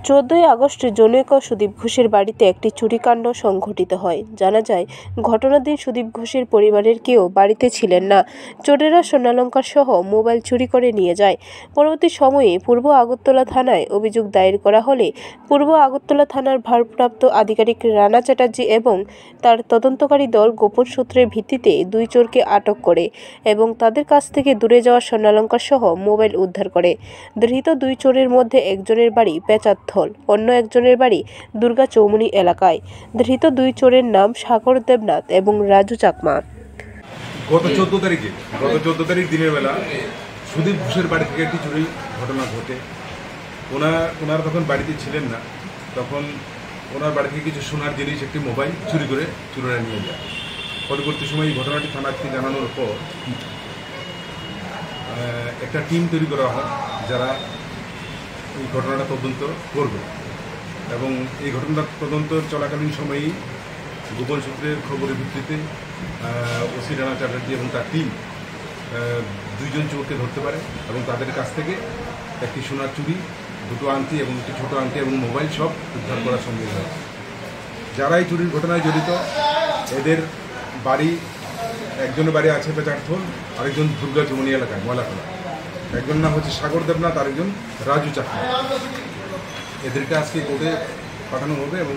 14ই August জনৈক সুদীপ ঘোষের বাড়িতে একটি চুরিকাণ্ড সংঘটিত হয়। জানা যায়, ঘটনার দিন সুদীপ ঘোষের পরিবারের কেউ বাড়িতে ছিলেন না। চোরেরা স্বর্ণালংকার সহ মোবাইল চুরি করে নিয়ে যায়। পরবর্তী সময়ে পূর্ব আগরতলা থানায় অভিযোগ দায়ের করা হলে পূর্ব আগরতলা থানার ভারপ্রাপ্ত আধিকারিক রানা চ্যাটার্জি এবং তার তদন্তকারী দল গোপন সূত্রের ভিত্তিতে দুই চোরকে আটক করে এবং তাদের কাছ থেকে দূরে যাওয়া স্বর্ণালংকার সহ মোবাইল উদ্ধার করে। ধৃত দুই চোরের মধ্যে একজনের বাড়ি পেঁচারথল, অন্য একজনের বাড়ি দুর্গা চৌমুহনী এলাকায়। ধৃত দুই চোরের নাম সাগর দেবনাথ এবং রাজু চাকমা। গত 14 তারিখ দিনের বেলা সুদীপ ঘোষের বাড়ি থেকে একটি চুরির ঘটনা ঘটে। ওনারা তখন বাড়িতে ছিলেন না। তখন ওনার বাড়ি থেকে কিছু সোনার জিনিস, একটি মোবাইল চুরি করে চোরেরা নিয়ে যায়। পরবর্তী সময় এই ঘটনাটি থানাকে জানানোর পর একটা টিম তৈরি করা হয় যারা এই ঘটনাটা তদন্ত করবে এবং এই ঘটনাটা তদন্ত চলাকালীন সময়েই গোপন সূত্রের খবরের ভিত্তিতে ওসি রানা চ্যাটার্জি এবং তার টিম দুইজন চোরকে ধরতে পারে এবং তাদের কাছ থেকে একটি সোনার চুড়ি, দুটো আংটি এবং একটি ছোটো আংটি এবং মোবাইল সব উদ্ধার করা সম্ভব হয়। যারা এই চুরির ঘটনায় জড়িত, এদের বাড়ি, একজনের বাড়ি আছে পেঁচারথল, আরেকজন দুর্গা চৌমুহনী এলাকায় ময়লাখোলা। একজন নাম হচ্ছে সাগর দেবনাথ, আরেকজন রাজু চাকমা। এদেরকে আজকে কোর্টে পাঠানো হবে এবং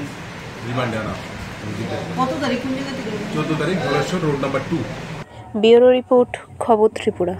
রিমান্ডে আনা হবে। 14 তারিখ Dhaleshwar road number 2। Bureau report, খবর ত্রিপুরা।